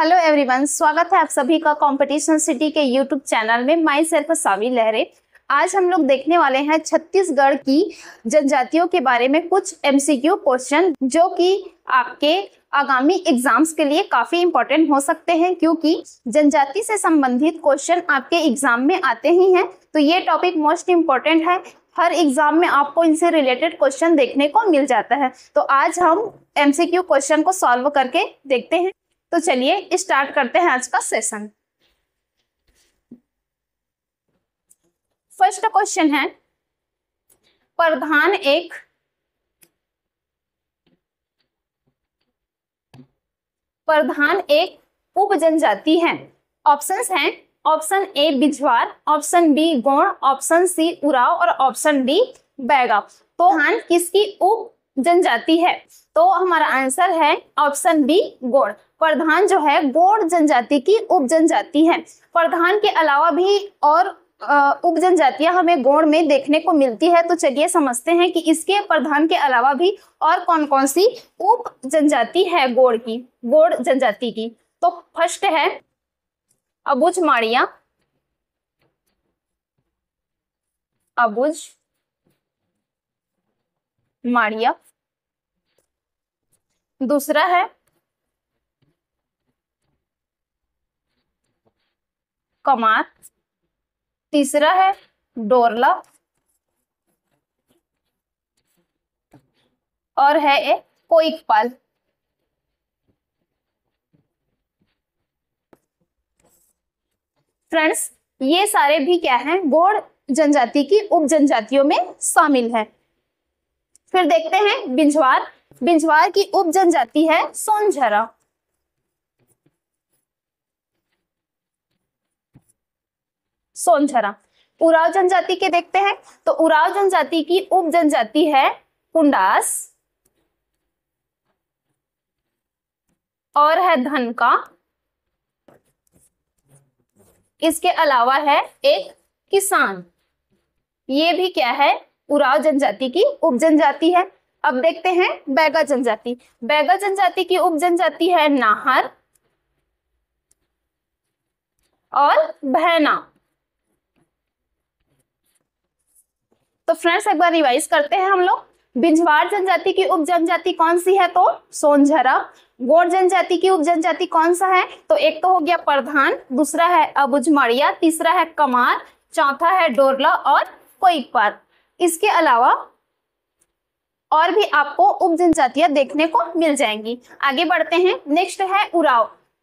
Hello everyone, स्वागत है आप सभी का कंपटीशन सिटी के यूट्यूब चैनल में। माई सेल्फ सावी लहरे। आज हम लोग देखने वाले हैं छत्तीसगढ़ की जनजातियों के बारे में कुछ एमसीक्यू क्वेश्चन, जो कि आपके आगामी एग्जाम्स के लिए काफी इंपॉर्टेंट हो सकते हैं, क्योंकि जनजाति से संबंधित क्वेश्चन आपके एग्जाम में आते ही हैं। तो ये टॉपिक मोस्ट इम्पोर्टेंट है, हर एग्जाम में आपको इनसे रिलेटेड क्वेश्चन देखने को मिल जाता है। तो आज हम एमसीक्यू क्वेश्चन को सॉल्व करके देखते हैं। तो चलिए स्टार्ट करते हैं आज का सेशन। फर्स्ट क्वेश्चन है, प्रधान एक उप जनजाति है। ऑप्शंस हैं, option A Binjhwar, option B Gond, option C Oraon और ऑप्शन डी बैगा। तो प्रधान किसकी उप जनजाति है? तो हमारा आंसर है ऑप्शन बी गोंड। प्रधान जो है गोंड जनजाति की उप जनजाति है। प्रधान के अलावा भी और उप जनजातियां हमें गोंड में देखने को मिलती है। तो चलिए समझते हैं कि इसके प्रधान के अलावा भी और कौन कौन सी उप जनजाति है गोंड जनजाति की। तो फर्स्ट है अबुझ माड़िया, दूसरा है कमार, तीसरा है डोरला और है एक कोइकपाल। फ्रेंड्स, ये सारे भी क्या हैं? गोंड जनजाति की उप जनजातियों में शामिल है। फिर देखते हैं बिंझवार की उप जनजाति है सोनझरा। उराव जनजाति के देखते हैं। तो उराव जनजाति की उप जनजाति है कुंडास और है धनका। इसके अलावा है एक किसान। ये भी क्या है? उराव जनजाति की उप जनजाति है। अब देखते हैं बैगा जनजाति की उप जनजाति है नाहर और बहना। तो फ्रेंड्स, एक बार रिवाइज करते हैं हम लोग। बिंझवार जनजाति की उप जनजाति कौन सी है? तो सोनझरा। गोंड जनजाति की उप जनजाति कौन सा है? तो एक तो हो गया प्रधान, दूसरा है अबुझमाड़िया, तीसरा है कमार, चौथा है डोरला और कोइकपाल। इसके अलावा और भी आपको उप जनजातियां देखने को मिल जाएंगी। आगे बढ़ते हैं। नेक्स्ट है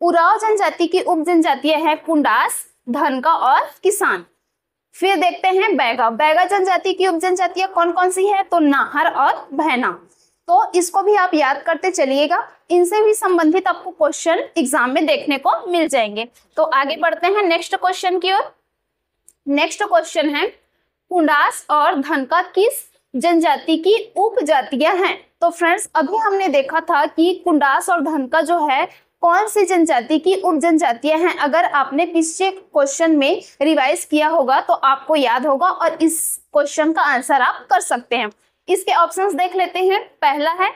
उराव जनजाति की उप जनजातियां है कुंडास, धनका और किसान। फिर देखते हैं बैगा जनजाति की उप जनजातियां कौन कौन सी है? तो नाहर और बहना। तो इसको भी आप याद करते चलिएगा, इनसे भी संबंधित आपको क्वेश्चन एग्जाम में देखने को मिल जाएंगे। तो आगे बढ़ते हैं नेक्स्ट क्वेश्चन की ओर। नेक्स्ट क्वेश्चन है, कुंडास और धनका किस जनजाति की उप जातियां हैं? तो फ्रेंड्स, अभी हमने देखा था कि कुंडास और धनका जो है कौन सी जनजाति की उप जनजातियां हैं। अगर आपने पिछले क्वेश्चन में रिवाइज किया होगा तो आपको याद होगा और इस क्वेश्चन का आंसर आप कर सकते हैं। इसके ऑप्शंस देख लेते हैं। पहला है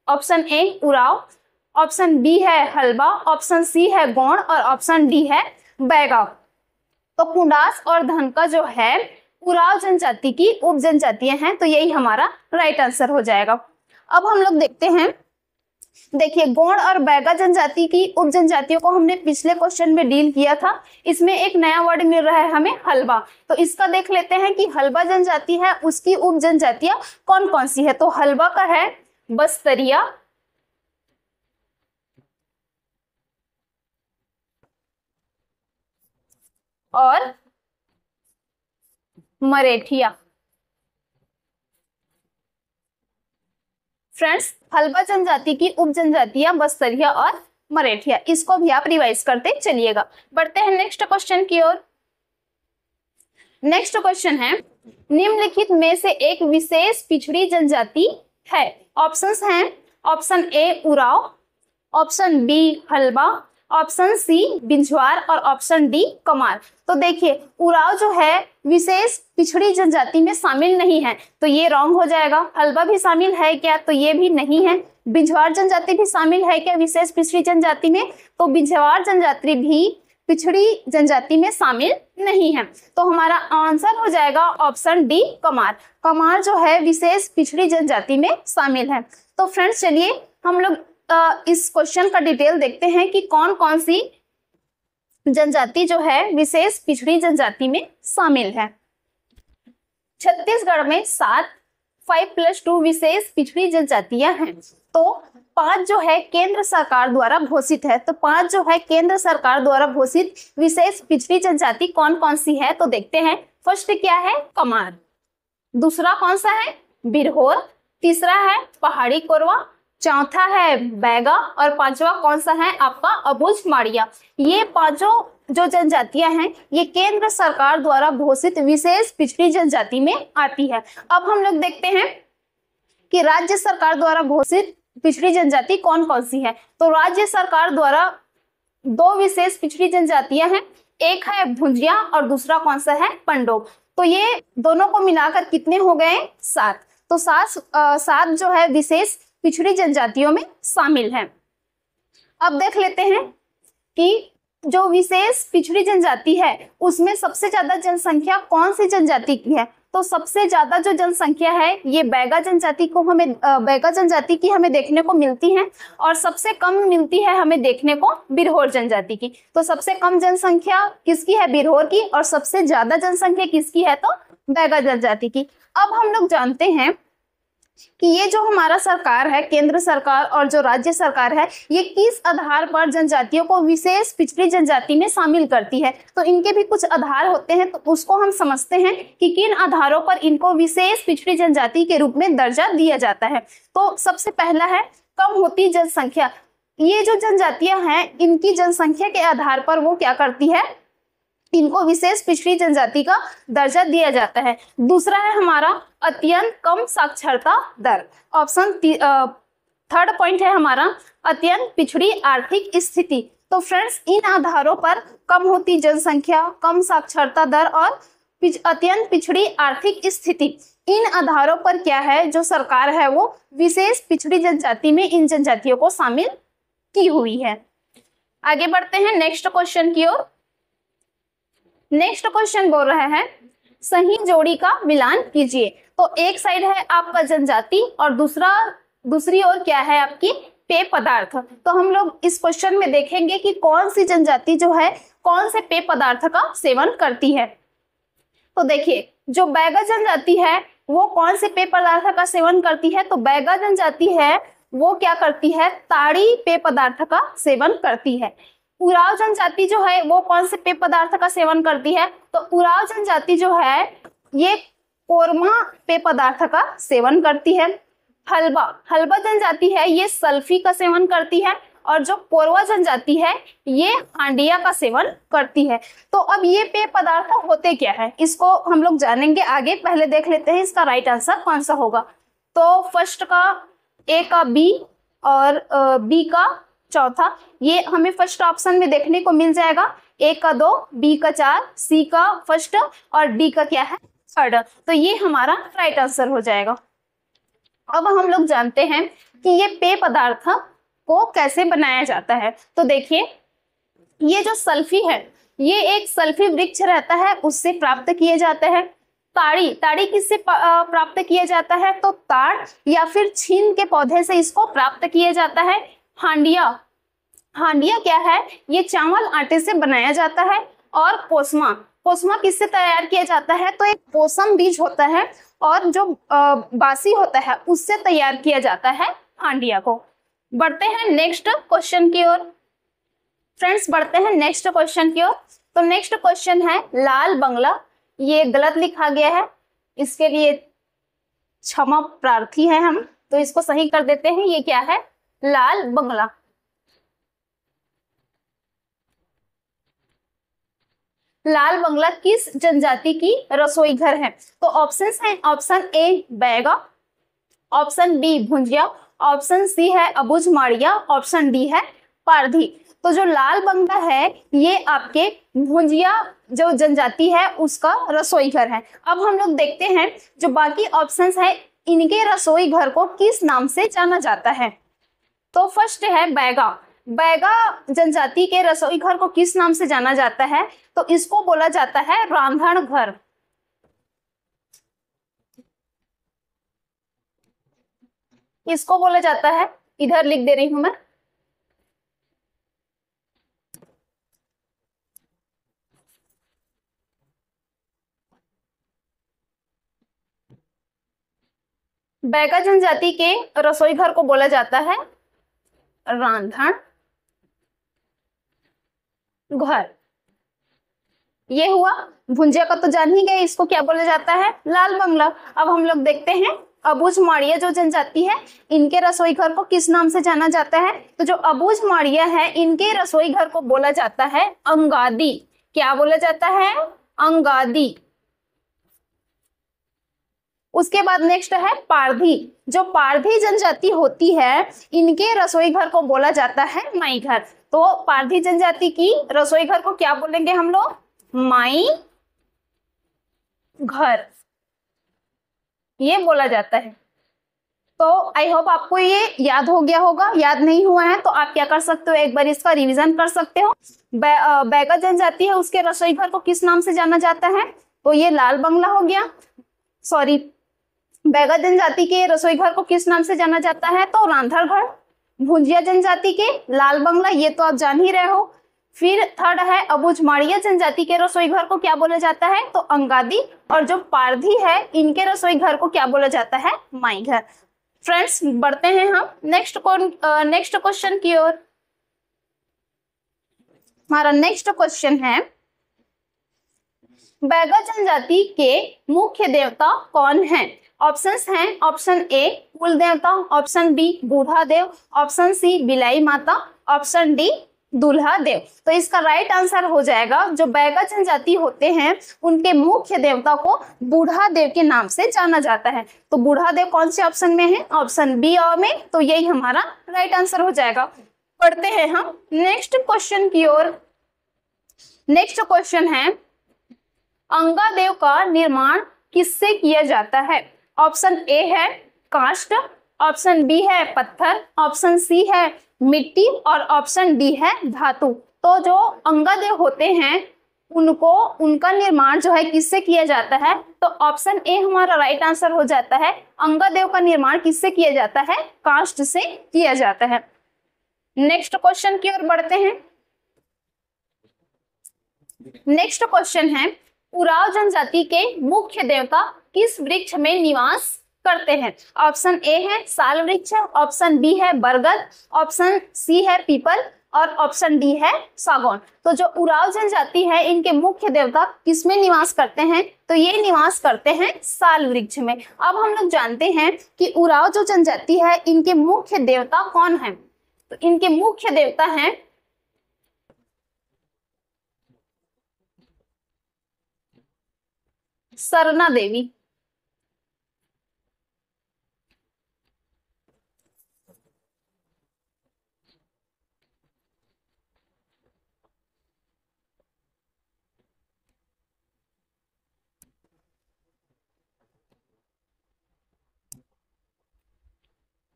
option A Oraon, option B है हलबा, ऑप्शन सी है गोंड और ऑप्शन डी है बैगा। तो कुंडास और धनका जो है उराव जनजाति की उप जनजातियां हैं। तो यही हमारा राइट आंसर हो जाएगा। अब हम लोग देखते हैं, देखिए गोंड और बैगा जनजाति की उप जनजातियों को हमने पिछले क्वेश्चन में डील किया था। इसमें एक नया वर्ड मिल रहा है हमें, हलबा। तो इसका देख लेते हैं कि हलबा जनजाति है, उसकी उप जनजातियां कौन कौन सी है। तो हलबा का है बस्तरिया और मरेठिया। फ्रेंड्स, हलबा जनजाति की उप जनजातियां बस्तरिया और मरेठिया। इसको भी आप रिवाइज करते चलिएगा। बढ़ते हैं नेक्स्ट क्वेश्चन की ओर। नेक्स्ट क्वेश्चन है, निम्नलिखित में से एक विशेष पिछड़ी जनजाति है। ऑप्शंस हैं, option A Oraon, option B Halba, option C Binjhwar और ऑप्शन डी कमार। तो देखिए उराव जो है विशेष पिछड़ी जनजाति में शामिल नहीं है, तो ये रॉन्ग हो जाएगा। हलबा भी शामिल है क्या? तो ये भी नहीं है। बिंझवार जनजाति भी शामिल है क्या विशेष पिछड़ी जनजाति में? तो बिंझवार जनजाति भी पिछड़ी जनजाति में शामिल नहीं है। तो हमारा आंसर हो जाएगा ऑप्शन डी कमार। कमार जो है विशेष पिछड़ी जनजाति में शामिल है। तो फ्रेंड्स चलिए हम लोग इस क्वेश्चन का डिटेल देखते हैं कि कौन कौन सी जनजाति जो है विशेष पिछड़ी जनजाति में शामिल है। छत्तीसगढ़ में 5+2 विशेष पिछड़ी जनजातियां हैं। तो 5 जो है केंद्र सरकार द्वारा घोषित है। तो 5 जो है केंद्र सरकार द्वारा घोषित विशेष पिछड़ी जनजाति कौन कौन सी है? तो देखते हैं। फर्स्ट क्या है? कमार। दूसरा कौन सा है? बिरहोर। तीसरा है पहाड़ी कोरवा। चौथा है बैगा और पांचवा कौन सा है? आपका अबुझ माड़िया। ये पांचों जो जनजातियां हैं ये केंद्र सरकार द्वारा घोषित विशेष पिछड़ी जनजाति में आती है। अब हम लोग देखते हैं कि राज्य सरकार द्वारा घोषित पिछड़ी जनजाति कौन कौन सी है। तो राज्य सरकार द्वारा 2 विशेष पिछड़ी जनजातियां हैं, एक है भुंजिया और दूसरा कौन सा है? पंडोग। तो ये दोनों को मिलाकर कितने हो गए? 7। तो 7 जो है विशेष पिछड़ी जनजातियों में शामिल है। अब देख लेते हैं कि जो विशेष पिछड़ी जनजाति है उसमें सबसे ज्यादा जनसंख्या कौन सी जनजाति की है? तो सबसे ज्यादा जो जनसंख्या है ये बैगा जनजाति की हमें देखने को मिलती है और सबसे कम मिलती है हमें देखने को बिरहोर जनजाति की। तो सबसे कम जनसंख्या किसकी है? बिरहोर की। और सबसे ज्यादा जनसंख्या किसकी है? तो बैगा जनजाति की। अब हम लोग जानते हैं कि ये जो हमारा सरकार है, केंद्र सरकार और जो राज्य सरकार है, ये किस आधार पर जनजातियों को विशेष पिछड़ी जनजाति में शामिल करती है। तो इनके भी कुछ आधार होते हैं, तो उसको हम समझते हैं कि किन आधारों पर इनको विशेष पिछड़ी जनजाति के रूप में दर्जा दिया जाता है। तो सबसे पहला है कम होती जनसंख्या। ये जो जनजातियां हैं इनकी जनसंख्या के आधार पर वो क्या करती है? इनको विशेष पिछड़ी जनजाति का दर्जा दिया जाता है। दूसरा है हमारा अत्यंत कम साक्षरता दर। ऑप्शन 3rd पॉइंट है हमारा अत्यंत पिछड़ी आर्थिक स्थिति। तो फ्रेंड्स इन आधारों पर कम होती जनसंख्या, कम साक्षरता दर और अत्यंत पिछड़ी आर्थिक स्थिति, इन आधारों पर क्या है जो सरकार है वो विशेष पिछड़ी जनजाति में इन जनजातियों को शामिल की हुई है। आगे बढ़ते हैं नेक्स्ट क्वेश्चन की ओर। नेक्स्ट क्वेश्चन बोल रहा है सही जोड़ी का मिलान कीजिए। तो एक साइड है आपका जनजाति और दूसरी ओर क्या है? आपकी पेय पदार्थ। तो हम लोग इस क्वेश्चन में देखेंगे कि कौन सी जनजाति जो है कौन से पेय पदार्थ का सेवन करती है। तो देखिए जो बैगा जनजाति है वो कौन से पेय पदार्थ का सेवन करती है? तो बैगा जनजाति है वो क्या करती है? ताड़ी पेय पदार्थ का सेवन करती है। उराव जनजाति जो है वो कौन से पेय पदार्थ का सेवन करती है? तो उराव जनजाति जो है ये कोरमा पेय पदार्थ का सेवन करती है। हल्बा जनजाति है ये सल्फी का सेवन करती है और जो कोरवा जनजाति है ये हांडिया का सेवन करती है। तो अब ये पेय पदार्थ होते क्या है इसको हम लोग जानेंगे आगे। पहले देख लेते हैं इसका राइट आंसर कौन सा होगा। तो फर्स्ट का ए का बी और बी का चौथा, ये हमें फर्स्ट ऑप्शन में देखने को मिल जाएगा। ए का 2, बी का 4, सी का फर्स्ट और डी का क्या है? 3rd। तो ये हमारा राइट आंसर हो जाएगा। अब हम लोग जानते हैं कि ये पेय पदार्थ को कैसे बनाया जाता है। तो देखिए ये जो सल्फी है ये एक सल्फी वृक्ष रहता है उससे प्राप्त किए जाते हैं। ताड़ी किससे प्राप्त किया जाता है? तो ताड़ या फिर छीन के पौधे से इसको प्राप्त किया जाता है। हांडिया क्या है? ये चावल आटे से बनाया जाता है। और पोस्मा किससे तैयार किया जाता है? तो एक पोसम बीज होता है और जो बासी होता है उससे तैयार किया जाता है हांडिया को। बढ़ते हैं नेक्स्ट क्वेश्चन की ओर। फ्रेंड्स बढ़ते हैं नेक्स्ट क्वेश्चन की ओर। तो नेक्स्ट क्वेश्चन है लाल बंगला। ये गलत लिखा गया है, इसके लिए क्षमा प्रार्थी है हम, तो इसको सही कर देते हैं। ये क्या है? लाल बंगला। लाल बंगला किस जनजाति की रसोई घर है? तो ऑप्शंस हैं, option A Baiga, option B Bhunjia, option C है अबुझ माड़िया, ऑप्शन डी है पारधी। तो जो लाल बंगला है ये आपके भुंजिया जो जनजाति है उसका रसोई घर है। अब हम लोग देखते हैं जो बाकी ऑप्शंस है इनके रसोई घर को किस नाम से जाना जाता है। तो फर्स्ट है बैगा। बैगा जनजाति के रसोई घर को किस नाम से जाना जाता है? तो इसको बोला जाता है रांधण घर। इसको बोला जाता है, इधर लिख दे रही हूं मैं, बैगा जनजाति के रसोई घर को बोला जाता है रांधण घर। ये हुआ। भुंजिया का तो जान ही गए, इसको क्या बोला जाता है? लाल बंगला। अब हम लोग देखते हैं अबुझ माड़िया जो जनजाति है, इनके रसोई घर को किस नाम से जाना जाता है? तो जो अबुझ माड़िया है, इनके रसोई घर को बोला जाता है अंगादी। क्या बोला जाता है? अंगादी। उसके बाद नेक्स्ट है पारधी। जो पारधी जनजाति होती है, इनके रसोई घर को बोला जाता है माई घर। तो पारधी जनजाति की रसोई घर को क्या बोलेंगे हम लोग? माई घर, ये बोला जाता है। तो आई होप आपको ये याद हो गया होगा। याद नहीं हुआ है तो आप क्या कर सकते हो, एक बार इसका रिवीजन कर सकते हो। बैगा जनजाति है, उसके रसोई घर को किस नाम से जाना जाता है? तो ये लाल बंगला हो गया। सॉरी, बैगा जनजाति के रसोई घर को किस नाम से जाना जाता है? तो रांधण घर। भुंजिया जनजाति के लाल बंगला, ये तो आप जान ही रहे हो। फिर थर्ड है अबुझ माड़िया जनजाति के रसोई घर को क्या बोला जाता है? तो अंगादी। और जो पारधी है, इनके रसोई घर को क्या बोला जाता है? माई घर। फ्रेंड्स, बढ़ते हैं हम नेक्स्ट क्वेश्चन की ओर। हमारा नेक्स्ट क्वेश्चन है, बैगा जनजाति के मुख्य देवता कौन है? ऑप्शंस हैं, ऑप्शन ए कुल देवता, ऑप्शन बी बूढ़ा देव, ऑप्शन सी बिलाई माता, ऑप्शन डी दूल्हा देव। तो इसका राइट आंसर हो जाएगा, जो बैगा जनजाति होते हैं, उनके मुख्य देवता को बूढ़ा देव के नाम से जाना जाता है। तो बूढ़ा देव कौन से ऑप्शन में है? ऑप्शन बी में। तो यही हमारा राइट आंसर हो जाएगा। पढ़ते हैं हम नेक्स्ट क्वेश्चन की ओर। नेक्स्ट क्वेश्चन है, अंगादेव का निर्माण किससे किया जाता है? ऑप्शन ए है काष्ठ, ऑप्शन बी है पत्थर, ऑप्शन सी है मिट्टी और ऑप्शन डी है धातु। तो जो अंगादेव होते हैं, उनका निर्माण जो है किससे किया जाता है? तो ऑप्शन ए हमारा राइट आंसर हो जाता है। अंगादेव का निर्माण किससे किया जाता है? काष्ठ से किया जाता है। नेक्स्ट क्वेश्चन की ओर बढ़ते हैं। नेक्स्ट क्वेश्चन है, उराव जनजाति के मुख्य देवता किस वृक्ष में निवास करते हैं? ऑप्शन ए है साल वृक्ष, ऑप्शन बी है बरगद, ऑप्शन सी है पीपल और ऑप्शन डी है सागौन। तो जो उराव जनजाति है, इनके मुख्य देवता किसमें निवास करते हैं? तो ये निवास करते हैं साल वृक्ष में। अब हम लोग जानते हैं कि उराव जो जनजाति है, इनके मुख्य देवता कौन है? तो इनके मुख्य देवता हैं सरना देवी।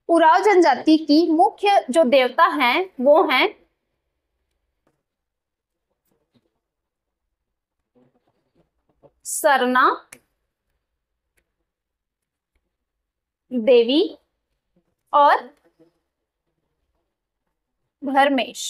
उराव जनजाति की मुख्य जो देवता हैं वो हैं सरना देवी और धर्मेश।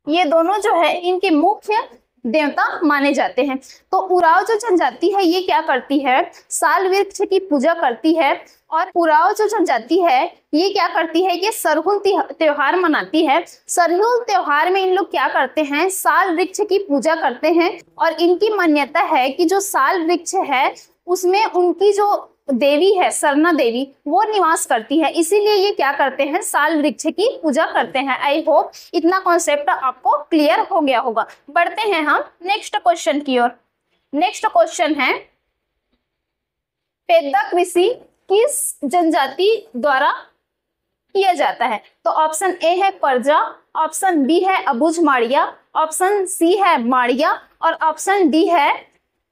ये दोनों जो है इनके मुख्य देवता माने जाते हैं। तो उराव जो जनजाति है, ये क्या करती है? साल वृक्ष की पूजा करती है। और उराव जो जनजाति है, ये क्या करती है? ये सरहुल त्योहार मनाती है। सरहुल त्योहार में इन लोग क्या करते हैं? साल वृक्ष की पूजा करते हैं। और इनकी मान्यता है कि जो साल वृक्ष है, उसमें उनकी जो देवी है सरना देवी, वो निवास करती है। इसीलिए ये क्या करते हैं? साल वृक्ष की पूजा करते हैं। आई होप इतना कॉन्सेप्ट आपको क्लियर हो गया होगा। बढ़ते हैं हम नेक्स्ट क्वेश्चन की ओर। नेक्स्ट क्वेश्चन है, पेद्दा कृषि किस जनजाति द्वारा किया जाता है? तो ऑप्शन ए है परजा, ऑप्शन बी है अबुझ माड़िया, ऑप्शन सी है माड़िया और ऑप्शन डी है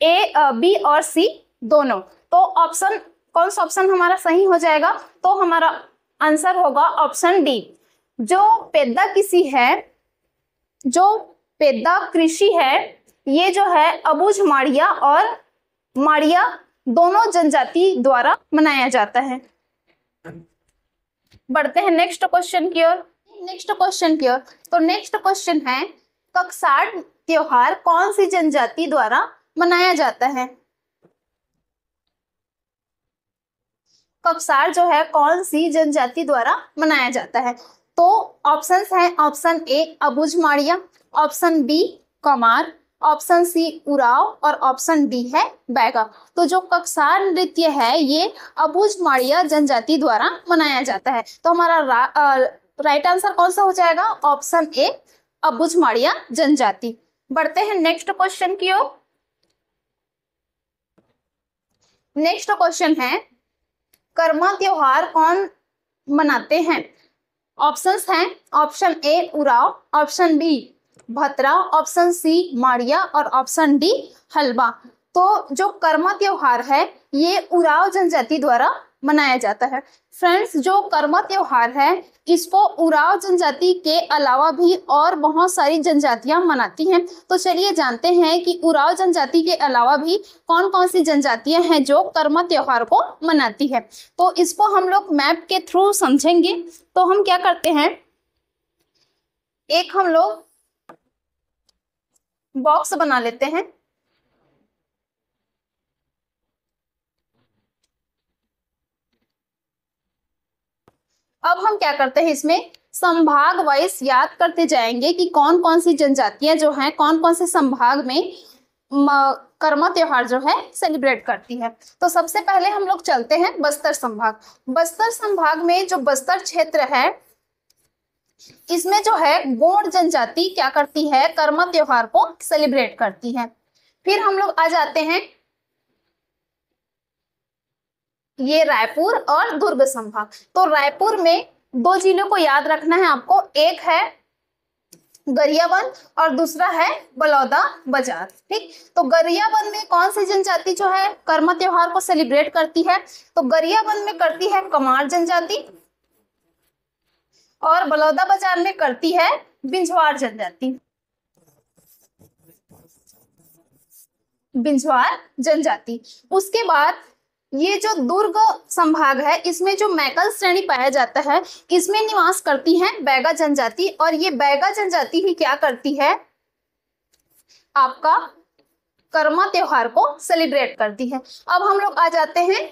बी और सी दोनों। तो ऑप्शन कौन सा ऑप्शन हमारा सही हो जाएगा? तो हमारा आंसर होगा ऑप्शन डी। जो पेद्दा कृषि है, जो पेद्दा कृषि है, ये जो है अबुझ माड़िया और माड़िया दोनों जनजाति द्वारा मनाया जाता है। बढ़ते हैं नेक्स्ट क्वेश्चन की ओर। तो नेक्स्ट क्वेश्चन है, कक्साड त्योहार कौन सी जनजाति द्वारा मनाया जाता है? कक्साड जो है कौन सी जनजाति द्वारा मनाया जाता है? तो ऑप्शंस हैं, option A Abujh Maria, option B Kamar, option C Oraon और ऑप्शन डी है बैगा। तो जो कक्सार नृत्य है ये अबुझ माड़िया जनजाति द्वारा मनाया जाता है। तो हमारा राइट आंसर कौन सा हो जाएगा? ऑप्शन ए अबुझ माड़िया जनजाति। बढ़ते हैं नेक्स्ट क्वेश्चन की ओर। नेक्स्ट क्वेश्चन है, कर्मा त्योहार कौन मनाते हैं? ऑप्शंस हैं, option A Oraon, option B Bhatra, option C Maria और ऑप्शन डी हलबा। तो जो कर्मा त्योहार है ये उराव जनजाति द्वारा मनाया जाता है। फ्रेंड्स, जो कर्मा त्योहार है इसको उराव जनजाति के अलावा भी और बहुत सारी जनजातियां मनाती हैं। तो चलिए जानते हैं कि उराव जनजाति के अलावा भी कौन कौन सी जनजातियां हैं जो कर्मा त्योहार को मनाती है। तो इसको हम लोग मैप के थ्रू समझेंगे। तो हम क्या करते हैं, एक हम लोग बॉक्स बना लेते हैं। अब हम क्या करते हैं, इसमें संभाग वाइज याद करते जाएंगे कि कौन कौन सी जनजातियां जो हैं कौन कौन से संभाग में कर्मा त्योहार जो है सेलिब्रेट करती है। तो सबसे पहले हम लोग चलते हैं बस्तर संभाग। बस्तर संभाग में जो बस्तर क्षेत्र है इसमें जो है गोंड जनजाति क्या करती है, कर्मा त्योहार को सेलिब्रेट करती है। फिर हम लोग आ जाते हैं ये रायपुर और दुर्ग संभाग। तो रायपुर में दो जिलों को याद रखना है आपको, एक है गरियाबंद और दूसरा है बलौदा बाजार। ठीक, तो गरियाबंद में कौन सी जनजाति जो है कर्मा त्योहार को सेलिब्रेट करती है? तो गरियाबंद में करती है कमार जनजाति और बलौदा बाजार में करती है बिंझवार जनजाति। बिंझवार जनजाति। उसके बाद ये जो दुर्ग संभाग है इसमें जो मैकल श्रेणी पाया जाता है इसमें निवास करती है बैगा जनजाति। और ये बैगा जनजाति ही क्या करती है, आपका कर्मा त्योहार को सेलिब्रेट करती है। अब हम लोग आ जाते हैं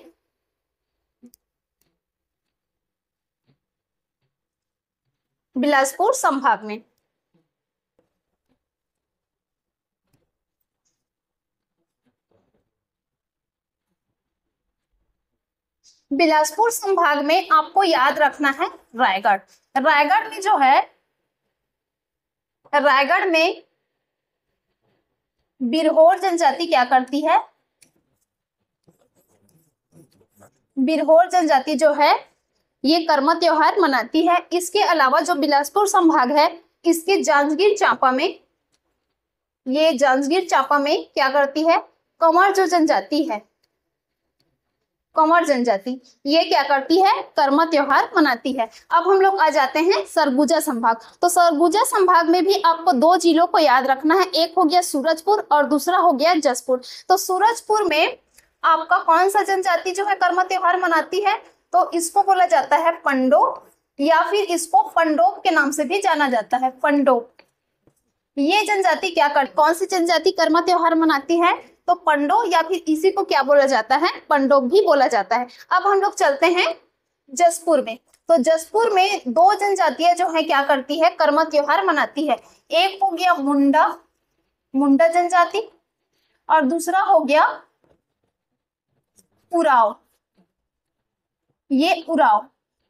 बिलासपुर संभाग में। बिलासपुर संभाग में आपको याद रखना है रायगढ़। रायगढ़ में जो है, रायगढ़ में बिरहोर जनजाति क्या करती है, बिरहोर जनजाति जो है ये कर्मा त्योहार मनाती है। इसके अलावा जो बिलासपुर संभाग है इसके जांजगीर चांपा में, ये जांजगीर चांपा में क्या करती है, कंवर जो जनजाति है, कंवर जनजाति, ये क्या करती है, कर्मा त्योहार मनाती है। अब हम लोग आ जाते हैं सरगुजा संभाग। तो सरगुजा संभाग में भी आपको दो जिलों को याद रखना है, एक हो गया सूरजपुर और दूसरा हो गया जसपुर। तो सूरजपुर में आपका कौन सा जनजाति जो है कर्मा त्योहार मनाती है, तो इसको बोला जाता है पंडोप या फिर इसको पंडोप के नाम से भी जाना जाता है, पंडोप। ये जनजाति क्या कर, कौन सी जनजाति कर्मा त्योहार मनाती है, तो पंडो या फिर इसी को क्या बोला जाता है, पंडोप भी बोला जाता है। अब हम लोग चलते हैं जसपुर में। तो जसपुर में दो जनजातियां जो है क्या करती है, कर्मा त्योहार मनाती है। एक हो गया मुंडा, मुंडा जनजाति, और दूसरा हो गया उराव, ये उराव,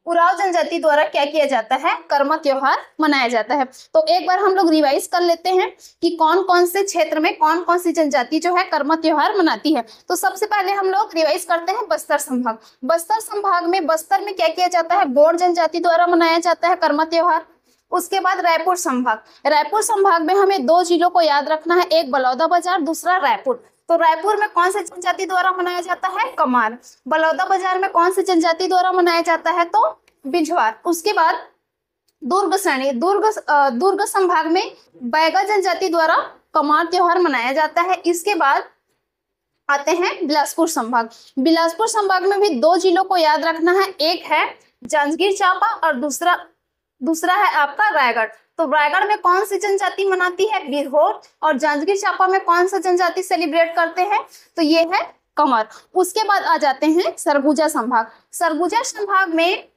उराव जनजाति द्वारा क्या किया जाता है, कर्मा त्योहार मनाया जाता है। तो एक बार हम लोग रिवाइज कर लेते हैं कि कौन कौन से क्षेत्र में कौन कौन सी जनजाति जो है कर्मा त्योहार मनाती है। तो सबसे पहले हम लोग रिवाइज करते हैं बस्तर संभाग। बस्तर संभाग में, बस्तर में क्या किया जाता है, गोंड जनजाति द्वारा मनाया जाता है कर्मा त्योहार। उसके बाद रायपुर संभाग, रायपुर संभाग में हमें दो जिलों को याद रखना है, एक बलौदा बाजार, दूसरा रायपुर। तो रायपुर में कौन सी जनजाति द्वारा मनाया जाता है, कमार। बलौदा बाजार में कौन सी जनजाति द्वारा मनाया जाता है, तो बिझवार। उसके बाद दुर्ग श्रेणी, दुर्ग संभाग में बैगा जनजाति द्वारा कमार त्योहार मनाया जाता है। इसके बाद आते हैं बिलासपुर संभाग। बिलासपुर संभाग में भी दो जिलों को याद रखना है, एक है जांजगीर चांपा और दूसरा है आपका रायगढ़। तो रायगढ़ में कौन सी जनजाति मनाती है? बिरहोर। और जांजगीर चांपा में कौन सा जनजाति सेलिब्रेट करते हैं? तो ये है कंवर। उसके बाद आ जाते हैं सरगुजा संभाग। सरगुजा संभाग में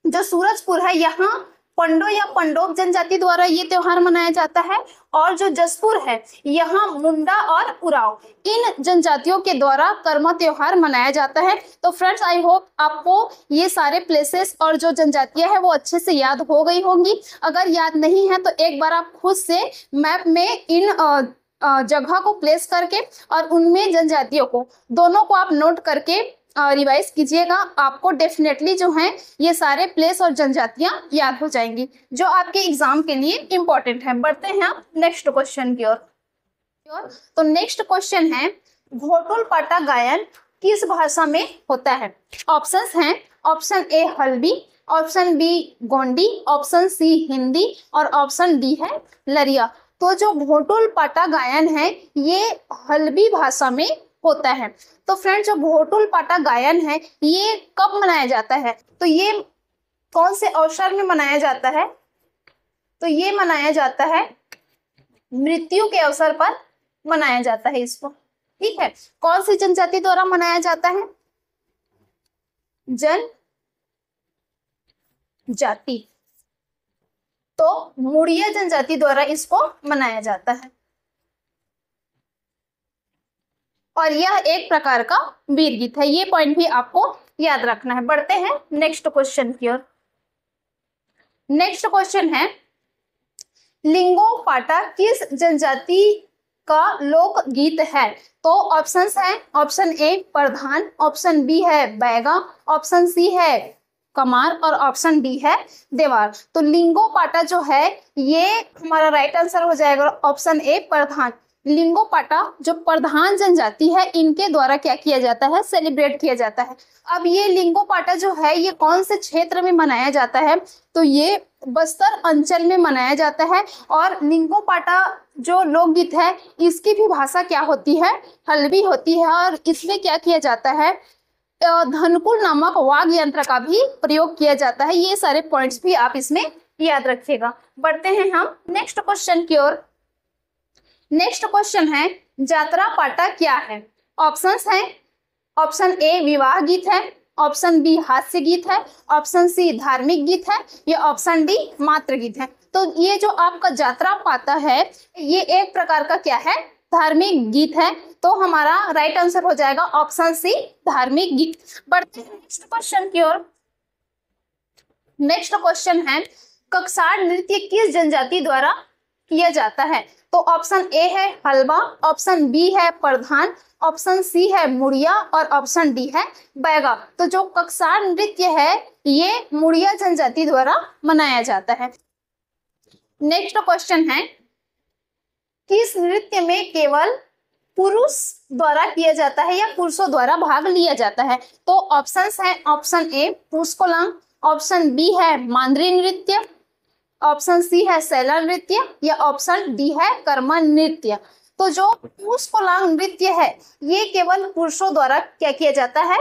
जो सूरजपुर है, यहाँ पंडो या पंडोब जनजाति द्वारा ये त्योहार मनाया जाता है। और जो जसपुर है, यहाँ मुंडा और उराव, इन जनजातियों के द्वारा कर्मा त्योहार मनाया जाता है। तो फ्रेंड्स, आई होप आपको ये सारे प्लेसेस और जो जनजातियां हैं वो अच्छे से याद हो गई होंगी। अगर याद नहीं है तो एक बार आप खुद से मैप में इन जगह को प्लेस करके और उनमें जनजातियों को दोनों को आप नोट करके रिवाइज कीजिएगा। आपको डेफिनेटली जो है ये सारे प्लेस और जनजातियां याद हो जाएंगी, जो आपके एग्जाम के लिए इंपॉर्टेंट है। बढ़ते हैं आप नेक्स्ट क्वेश्चन की ओर। तो नेक्स्ट क्वेश्चन है, घोटुल पाटा गायन किस भाषा में होता है? ऑप्शंस हैं, option A Halbi, option B Gondi, option C Hindi और ऑप्शन डी है लरिया। तो जो घोटुल पाटा गायन है ये हल्बी भाषा में होता है। तो फ्रेंड्स, जो घोटुल पाटा गायन है ये कब मनाया जाता है? तो ये कौन से अवसर में मनाया जाता है? तो ये मनाया जाता है मृत्यु के अवसर पर मनाया जाता है इसको। ठीक है, कौन सी जनजाति द्वारा मनाया जाता है? जनजाति। तो मुड़िया जनजाति द्वारा इसको मनाया जाता है और यह एक प्रकार का वीर गीत है। ये पॉइंट भी आपको याद रखना है। बढ़ते हैं नेक्स्ट क्वेश्चन की ओर। नेक्स्ट क्वेश्चन है, लिंगो पाटा किस जनजाति का लोक गीत है? तो ऑप्शंस हैं, option A Pradhan, option B है बैगा, ऑप्शन सी है कमार और ऑप्शन डी है देवार। तो लिंगो पाटा जो है ये हमारा राइट आंसर हो जाएगा ऑप्शन ए प्रधान। लिंगो पाटा जो प्रधान जनजाति है इनके द्वारा क्या किया जाता है? सेलिब्रेट किया जाता है। अब ये लिंगो पाटा जो है ये कौन से क्षेत्र में मनाया जाता है? तो ये बस्तर अंचल में मनाया जाता है। और लिंगो पाटा जो लोकगीत है इसकी भी भाषा क्या होती है? हल्बी होती है। और इसमें क्या किया जाता है? धनकुल नामक वाद्य यंत्र का भी प्रयोग किया जाता है। ये सारे पॉइंट्स भी आप इसमें याद रखिएगा। बढ़ते हैं हम नेक्स्ट क्वेश्चन की ओर। नेक्स्ट क्वेश्चन है, जात्रा पाटा क्या है? ऑप्शंस हैं, ऑप्शन ए विवाह गीत है, ऑप्शन बी हास्य गीत है, ऑप्शन सी धार्मिक गीत है या ऑप्शन डी मातृ गीत है। तो ये जो आपका जात्रा पाटा है ये एक प्रकार का क्या है? धार्मिक गीत है। तो हमारा राइट आंसर हो जाएगा ऑप्शन सी धार्मिक गीत। बढ़ते हैं नेक्स्ट क्वेश्चन की ओर। नेक्स्ट क्वेश्चन है, कक्सार नृत्य किस जनजाति द्वारा किया जाता है? तो ऑप्शन ए है हलबा, ऑप्शन बी है प्रधान, ऑप्शन सी है मुड़िया और ऑप्शन डी है बैगा। तो जो कक्सार नृत्य है ये मुड़िया जनजाति द्वारा मनाया जाता है। नेक्स्ट क्वेश्चन है, किस नृत्य में केवल पुरुष द्वारा किया जाता है या पुरुषों द्वारा भाग लिया जाता है? तो ऑप्शंस हैं, ऑप्शन ए पुष्कोलांग, ऑप्शन बी है मांद्री नृत्य, ऑप्शन सी है सैला नृत्य या ऑप्शन डी है कर्मा नृत्य। तो जो पुष्कोलांग नृत्य है ये केवल पुरुषों द्वारा क्या किया जाता है?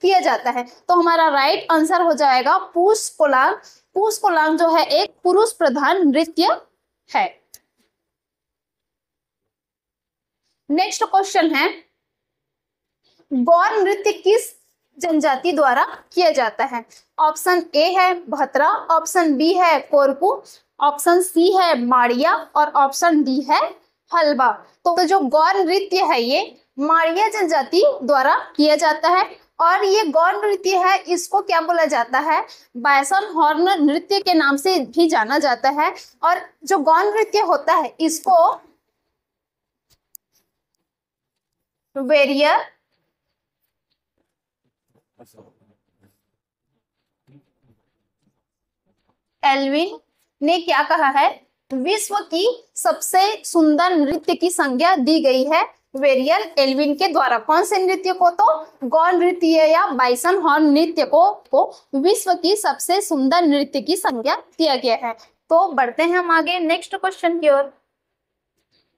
किया जाता है। तो हमारा राइट आंसर हो जाएगा पुष्कोलांग। पुष्कोलांग जो है एक पुरुष प्रधान नृत्य है। नेक्स्ट क्वेश्चन है, गौर नृत्य किस जनजाति द्वारा किया जाता है? ऑप्शन ए है भतरा, ऑप्शन बी है कोरकू, ऑप्शन सी है माड़िया और ऑप्शन डी है हलबा। तो जो गौर नृत्य है ये माड़िया जनजाति द्वारा किया जाता है। और ये गौर नृत्य है इसको क्या बोला जाता है? बायसन हॉर्न नृत्य के नाम से भी जाना जाता है। और जो गौर नृत्य होता है इसको वेरियर एल्विन ने क्या कहा है? विश्व की सबसे सुंदर नृत्य की संज्ञा दी गई है वेरियल एल्विन के द्वारा। कौन से नृत्य को? तो गौ नृत्य या बाइसन हॉर्न नृत्य को विश्व की सबसे सुंदर नृत्य की संज्ञा दिया गया है। तो बढ़ते हैं हम आगे नेक्स्ट क्वेश्चन की ओर।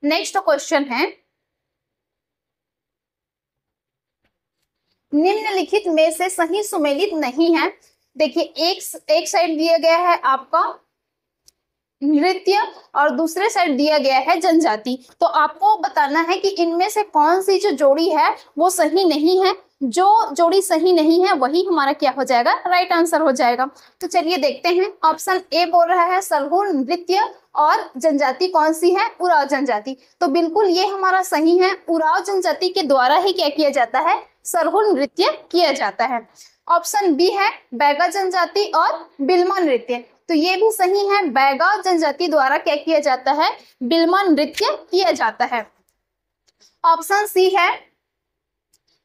नेक्स्ट क्वेश्चन है, निम्नलिखित में से सही सुमेलित नहीं है। देखिए एक साइड दिया गया है आपका नृत्य और दूसरे साइड दिया गया है जनजाति। तो आपको बताना है कि इनमें से कौन सी जो जोड़ी है वो सही नहीं है। जो जोड़ी सही नहीं है वही हमारा क्या हो जाएगा? राइट आंसर हो जाएगा। तो चलिए देखते हैं। ऑप्शन ए बोल रहा है सरहुल नृत्य और जनजाति कौन सी है? उराव जनजाति। तो बिल्कुल ये हमारा सही है। उराव जनजाति के द्वारा ही क्या किया जाता है? सरहुल नृत्य किया जाता है। ऑप्शन बी है बैगा जनजाति और बिल्मा नृत्य। तो ये भी सही है। बैगा जनजाति द्वारा क्या किया जाता है? बिल्मा नृत्य किया जाता है। ऑप्शन सी है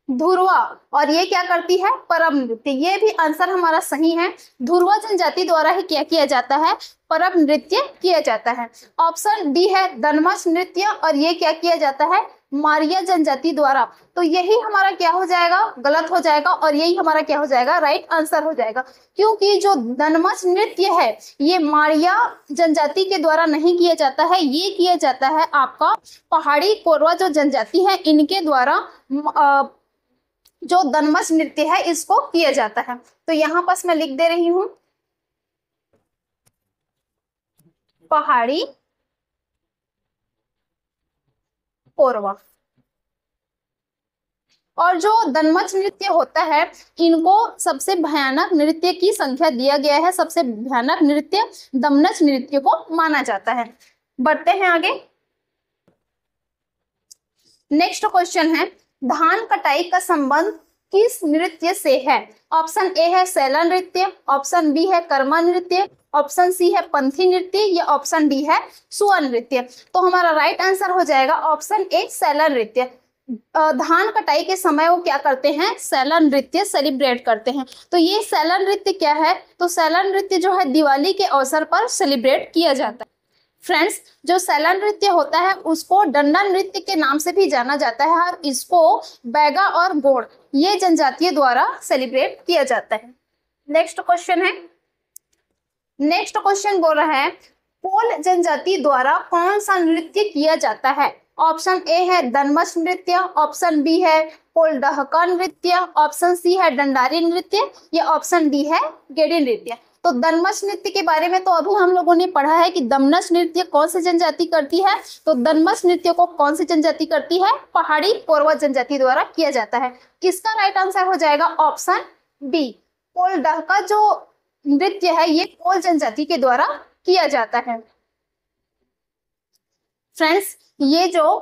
धुरवा और ये क्या करती है? परब नृत्य। ये भी आंसर हमारा सही है। धुरवा जनजाति द्वारा ही क्या किया जाता है? परब नृत्य किया जाता है। ऑप्शन डी है दनमस नृत्य और ये क्या किया जाता है? मारिया जनजाति द्वारा। तो यही हमारा क्या हो जाएगा? गलत हो जाएगा और यही हमारा क्या हो जाएगा? राइट आंसर हो जाएगा। क्योंकि जो दनमस नृत्य है ये मारिया जनजाति के द्वारा नहीं किया जाता है, ये किया जाता है आपका पहाड़ी कोरवा जो जनजाति है इनके द्वारा जो दनमस नृत्य है इसको किया जाता है। तो यहाँ पर मैं लिख दे रही हूं पहाड़ी कोरवा। और जो दनमस नृत्य होता है इनको सबसे भयानक नृत्य की संख्या दिया गया है। सबसे भयानक नृत्य दमनस नृत्य को माना जाता है। बढ़ते हैं आगे। नेक्स्ट क्वेश्चन है धान कटाई का संबंध किस नृत्य से है? ऑप्शन ए है सैला नृत्य, ऑप्शन बी है कर्मा नृत्य, ऑप्शन सी है पंथी नृत्य या ऑप्शन डी है सुआ नृत्य। तो हमारा राइट आंसर हो जाएगा ऑप्शन ए सैला नृत्य। धान कटाई के समय वो क्या करते हैं? सैला नृत्य सेलिब्रेट करते हैं। तो ये सैला नृत्य क्या है? तो सैला नृत्य जो है दिवाली के अवसर पर सेलिब्रेट किया जाता है। फ्रेंड्स जो सैला नृत्य होता है उसको डंडा नृत्य के नाम से भी जाना जाता है और इसको बैगा और गोंड ये जनजातियों द्वारा सेलिब्रेट किया जाता है। नेक्स्ट क्वेश्चन है। नेक्स्ट क्वेश्चन बोल रहा है कोल जनजाति द्वारा कौन सा नृत्य किया जाता है? ऑप्शन ए है दनमस नृत्य, ऑप्शन बी है कोल डहका नृत्य, ऑप्शन सी है डंडारी नृत्य या ऑप्शन डी है गेड़ी नृत्य। तो दनमस नृत्य के बारे में तो अभी हम लोगों ने पढ़ा है कि दमनस नृत्य कौन सी जनजाति करती है। तो दनमस नृत्य को कौन सी जनजाति करती है? पहाड़ी कोरवा जनजाति द्वारा किया जाता है। किसका राइट आंसर हो जाएगा? ऑप्शन बी कोल डहका जो नृत्य है ये कोल जनजाति के द्वारा किया जाता है। फ्रेंड्स ये जो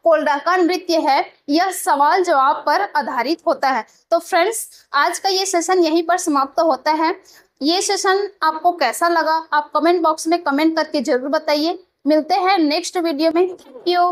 कोल डहका नृत्य है यह सवाल जवाब पर आधारित होता है। तो फ्रेंड्स आज का ये सेशन यहीं पर समाप्त होता है। ये सेशन आपको कैसा लगा आप कमेंट बॉक्स में कमेंट करके जरूर बताइए। मिलते हैं नेक्स्ट वीडियो में। Thank you.